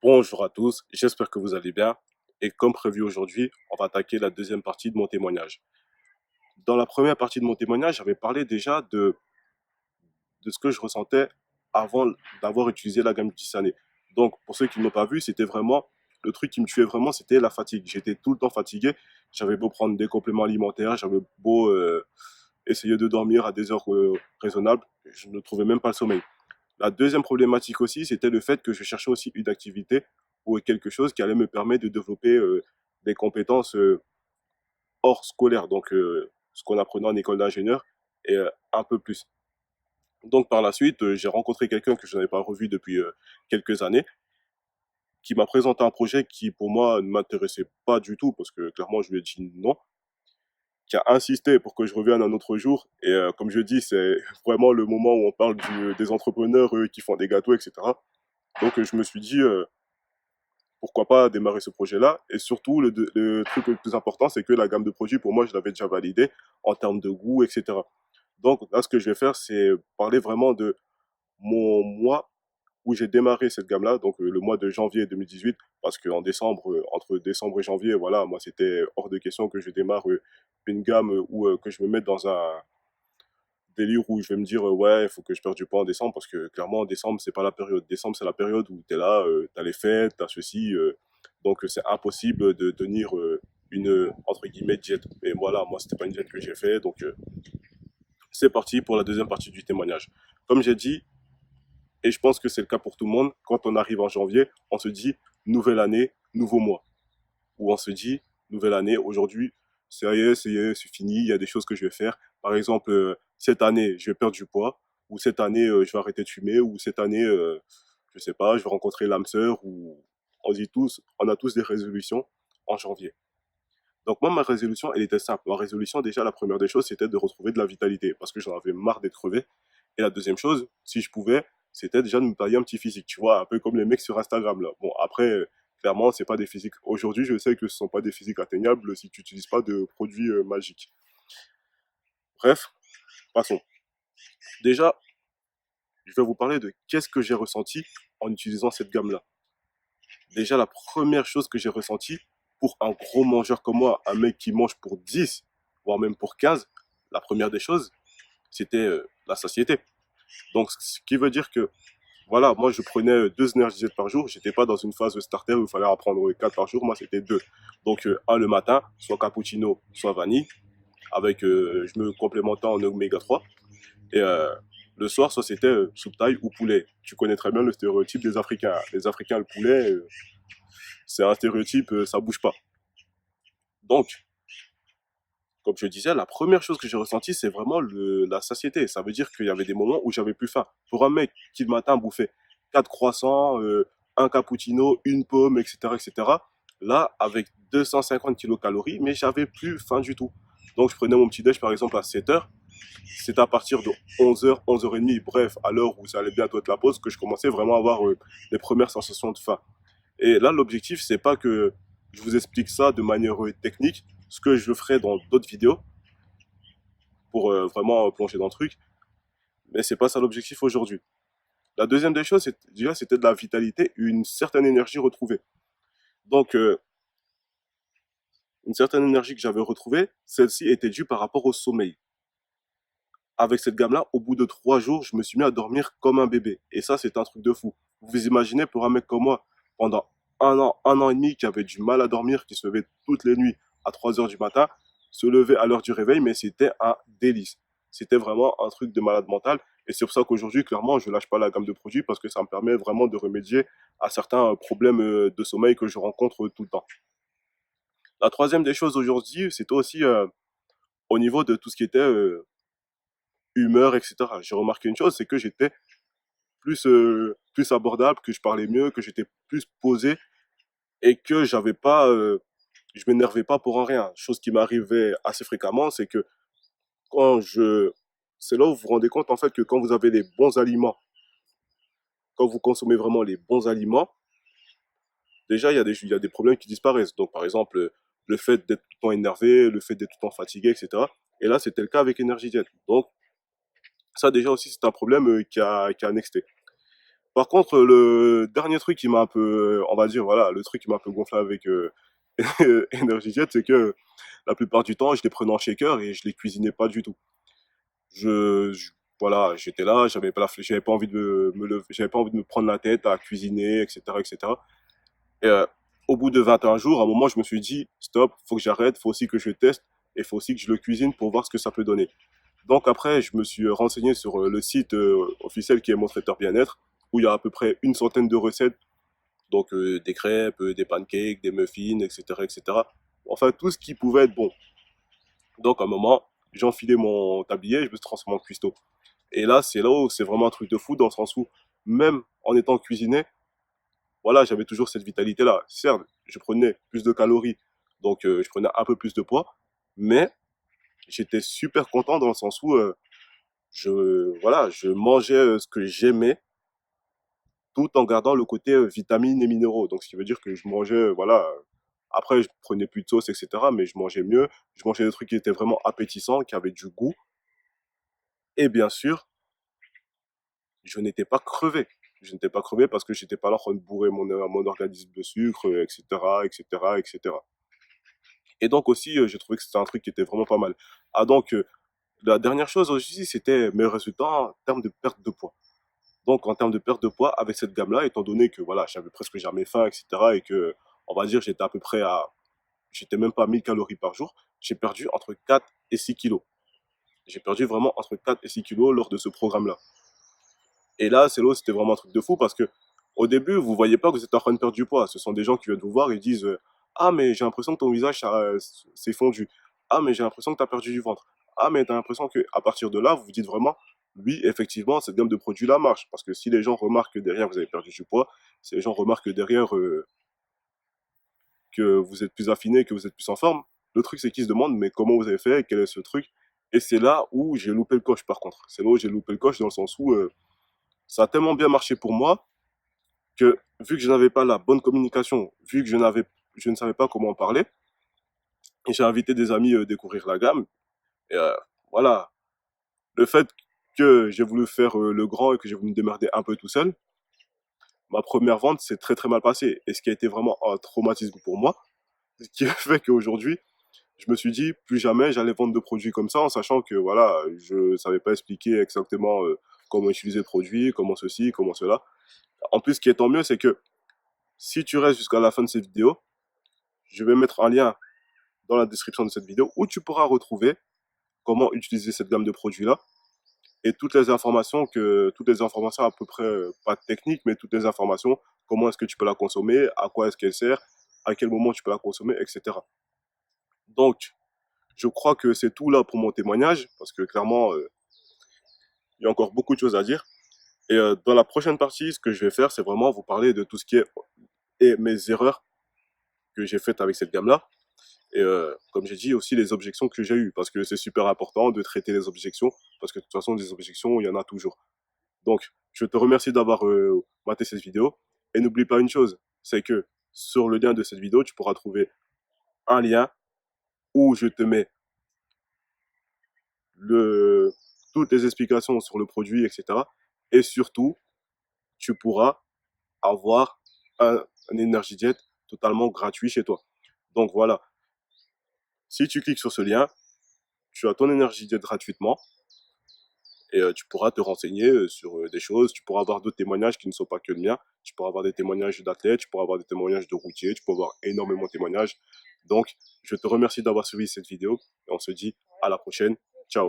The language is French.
Bonjour à tous, j'espère que vous allez bien. Et comme prévu aujourd'hui, on va attaquer la deuxième partie de mon témoignage. Dans la première partie de mon témoignage, j'avais parlé déjà de ce que je ressentais avant d'avoir utilisé la gamme Tisane. Donc, pour ceux qui ne l'ont pas vu, c'était vraiment, le truc qui me tuait vraiment, c'était la fatigue. J'étais tout le temps fatigué. J'avais beau prendre des compléments alimentaires, j'avais beau essayer de dormir à des heures raisonnables, je ne trouvais même pas le sommeil. La deuxième problématique aussi, c'était le fait que je cherchais aussi une activité ou quelque chose qui allait me permettre de développer des compétences hors scolaire, donc ce qu'on apprenait en école d'ingénieur et un peu plus. Donc par la suite, j'ai rencontré quelqu'un que je n'avais pas revu depuis quelques années, qui m'a présenté un projet qui pour moi ne m'intéressait pas du tout, parce que clairement je lui ai dit non, qui a insisté pour que je revienne un autre jour. Et comme je dis, c'est vraiment le moment où on parle des entrepreneurs qui font des gâteaux, etc. Donc je me suis dit, pourquoi pas démarrer ce projet-là. Et surtout, le truc le plus important, c'est que la gamme de produits, pour moi, je l'avais déjà validée en termes de goût, etc. Donc là, ce que je vais faire, c'est parler vraiment de mon mois où j'ai démarré cette gamme-là, donc le mois de janvier 2018, parce qu'en décembre, entre décembre et janvier, voilà, moi, c'était hors de question que je démarre une gamme ou que je me mette dans un délire où je vais me dire ouais, il faut que je perde du poids en décembre, parce que clairement, en décembre, c'est pas la période. Décembre, c'est la période où tu es là, tu as les fêtes, tu as ceci, donc c'est impossible de tenir une, entre guillemets, diète. Et voilà, moi, c'était pas une diète que j'ai fait, donc c'est parti pour la deuxième partie du témoignage. Comme j'ai dit, et je pense que c'est le cas pour tout le monde, quand on arrive en janvier, on se dit nouvelle année, nouveau mois. Ou on se dit nouvelle année, aujourd'hui, ça y est, c'est fini, il y a des choses que je vais faire. Par exemple, cette année, je vais perdre du poids, ou cette année, je vais arrêter de fumer, ou cette année, je sais pas, je vais rencontrer l'âme sœur, ou on a tous des résolutions en janvier. Donc moi, ma résolution, elle était simple. Ma résolution, déjà, la première des choses, c'était de retrouver de la vitalité, parce que j'en avais marre d'être crevé. Et la deuxième chose, si je pouvais, c'était déjà de me tailler un petit physique, tu vois, un peu comme les mecs sur Instagram, là. Bon, après, clairement, c'est pas des physiques. Aujourd'hui, je sais que ce sont pas des physiques atteignables si tu n'utilises pas de produits magiques. Bref, passons. Déjà, je vais vous parler de qu'est-ce que j'ai ressenti en utilisant cette gamme-là. Déjà, la première chose que j'ai ressentie, pour un gros mangeur comme moi, un mec qui mange pour 10, voire même pour 15, la première des choses, c'était la satiété. Donc, ce qui veut dire que, voilà, moi, je prenais 2 énergisettes par jour. J'étais pas dans une phase starter où il fallait en prendre 4 par jour. Moi, c'était deux. Donc, un le matin, soit cappuccino, soit vanille, avec, je me complémentais en oméga 3. Et le soir, soit c'était soupe taille ou poulet. Tu connais très bien le stéréotype des Africains. Les Africains, le poulet, c'est un stéréotype, ça bouge pas. Donc, comme je disais, la première chose que j'ai ressentie, c'est vraiment la satiété. Ça veut dire qu'il y avait des moments où j'avais plus faim. Pour un mec qui le matin bouffait 4 croissants, un cappuccino, une pomme, etc., etc., là, avec 250 kilocalories, mais j'avais plus faim du tout. Donc, je prenais mon petit déj, par exemple, à 7 heures. C'est à partir de 11 heures, 11 heures 30, bref, à l'heure où ça allait bientôt être la pause, que je commençais vraiment à avoir les premières sensations de faim. Et là, l'objectif, c'est pas que je vous explique ça de manière technique, ce que je ferai dans d'autres vidéos pour vraiment plonger dans le truc, mais c'est pas ça l'objectif aujourd'hui. La deuxième des choses, déjà, c'était de la vitalité, une certaine énergie retrouvée. Donc, une certaine énergie que j'avais retrouvée, celle-ci était due par rapport au sommeil. Avec cette gamme-là, au bout de 3 jours, je me suis mis à dormir comme un bébé. Et ça, c'est un truc de fou. Vous vous imaginez, pour un mec comme moi, pendant un an et demi, qui avait du mal à dormir, qui se levait toutes les nuits à 3 heures du matin, se lever à l'heure du réveil, mais c'était un délice. C'était vraiment un truc de malade mental. Et c'est pour ça qu'aujourd'hui, clairement, je lâche pas la gamme de produits parce que ça me permet vraiment de remédier à certains problèmes de sommeil que je rencontre tout le temps. La troisième des choses aujourd'hui, c'était aussi au niveau de tout ce qui était humeur, etc. J'ai remarqué une chose, c'est que j'étais plus abordable, que je parlais mieux, que j'étais plus posé et que je m'énervais pas pour un rien. Chose qui m'arrivait assez fréquemment, c'est que quand je, c'est là où vous vous rendez compte en fait que quand vous avez les bons aliments, quand vous consommez vraiment les bons aliments, déjà il y a des problèmes qui disparaissent. Donc par exemple, le fait d'être tout le temps énervé, le fait d'être tout le temps fatigué, etc. Et là, c'était le cas avec Energy Jet. Donc ça déjà aussi, c'est un problème qui a nexté. Par contre, le dernier truc qui m'a un peu, on va dire, voilà, le truc qui m'a un peu gonflé avec Energy Jet, c'est que la plupart du temps, je les prenais en shaker et je les cuisinais pas du tout. Voilà, j'étais là, j'avais pas envie de j'avais pas envie de me prendre la tête à cuisiner, etc., etc. Et au bout de 21 jours, à un moment, je me suis dit, stop, faut que j'arrête, faut aussi que je teste et faut aussi que je le cuisine pour voir ce que ça peut donner. Donc après, je me suis renseigné sur le site officiel qui est Mon Traiteur Bien-être, où il y a à peu près une centaine de recettes, donc des crêpes, des pancakes, des muffins, etc., etc. Enfin, tout ce qui pouvait être bon. Donc à un moment, j'ai enfilé mon tablier, je me suis transformé en cuistot. Et là, c'est là où c'est vraiment un truc de fou, dans le sens où, même en étant cuisiné, voilà, j'avais toujours cette vitalité-là. Certes, je prenais plus de calories, donc je prenais un peu plus de poids, mais j'étais super content dans le sens où voilà, je mangeais ce que j'aimais tout en gardant le côté vitamines et minéraux. Donc, ce qui veut dire que je mangeais, voilà, après, je prenais plus de sauce, etc., mais je mangeais mieux. Je mangeais des trucs qui étaient vraiment appétissants, qui avaient du goût. Et bien sûr, je n'étais pas crevé. Je n'étais pas crevé parce que j'étais pas là en train de bourrer mon organisme de sucre, etc., etc., etc. Et donc aussi, j'ai trouvé que c'était un truc qui était vraiment pas mal. Ah donc, la dernière chose aussi, c'était mes résultats en termes de perte de poids. Donc, en termes de perte de poids, avec cette gamme-là, étant donné que voilà, j'avais presque jamais faim, etc., et que, on va dire, j'étais à peu près à, j'étais même pas à 1000 calories par jour, j'ai perdu entre 4 et 6 kilos. J'ai perdu vraiment entre 4 et 6 kilos lors de ce programme-là. Et là, c'est là où c'était vraiment un truc de fou parce que, au début, vous voyez pas que vous êtes en train de perdre du poids. Ce sont des gens qui viennent vous voir et disent, ah, mais j'ai l'impression que ton visage s'est fondu. Ah, mais j'ai l'impression que tu as perdu du ventre. Ah, mais tu as l'impression que, à partir de là, vous vous dites vraiment, oui, effectivement, cette gamme de produits-là marche. Parce que si les gens remarquent que derrière, vous avez perdu du poids, si les gens remarquent que derrière, que vous êtes plus affiné, que vous êtes plus en forme, le truc, c'est qu'ils se demandent, mais comment vous avez fait, quel est ce truc? Et c'est là où j'ai loupé le coche, par contre. C'est là où j'ai loupé le coche dans le sens où, ça a tellement bien marché pour moi que, vu que je n'avais pas la bonne communication, vu que je ne savais pas comment en parler, j'ai invité des amis découvrir la gamme. Et voilà, le fait que j'ai voulu faire le grand et que j'ai voulu me démerder un peu tout seul, ma première vente s'est très très mal passée. Et ce qui a été vraiment un traumatisme pour moi, ce qui a fait qu'aujourd'hui, je me suis dit plus jamais j'allais vendre de produits comme ça, en sachant que voilà, je savais pas expliquer exactement comment utiliser le produit, comment ceci, comment cela. En plus, ce qui est tant mieux, c'est que si tu restes jusqu'à la fin de cette vidéo, je vais mettre un lien dans la description de cette vidéo où tu pourras retrouver comment utiliser cette gamme de produits-là et toutes les informations à peu près, pas techniques, mais toutes les informations, comment est-ce que tu peux la consommer, à quoi est-ce qu'elle sert, à quel moment tu peux la consommer, etc. Donc, je crois que c'est tout là pour mon témoignage, parce que clairement, il y a encore beaucoup de choses à dire. Et dans la prochaine partie, ce que je vais faire, c'est vraiment vous parler de tout ce qui est et mes erreurs que j'ai faites avec cette gamme-là. Et comme j'ai dit aussi les objections que j'ai eues, parce que c'est super important de traiter les objections, parce que de toute façon, des objections, il y en a toujours. Donc, je te remercie d'avoir maté cette vidéo. Et n'oublie pas une chose, c'est que sur le lien de cette vidéo, tu pourras trouver un lien où je te mets le, toutes les explications sur le produit, etc. Et surtout, tu pourras avoir un Energy Jet totalement gratuit chez toi. Donc voilà, si tu cliques sur ce lien, tu as ton Energy Jet gratuitement et tu pourras te renseigner sur des choses. Tu pourras avoir d'autres témoignages qui ne sont pas que le mien. Tu pourras avoir des témoignages d'athlètes, tu pourras avoir des témoignages de routiers, tu pourras avoir énormément de témoignages. Donc, je te remercie d'avoir suivi cette vidéo et on se dit à la prochaine. Ciao.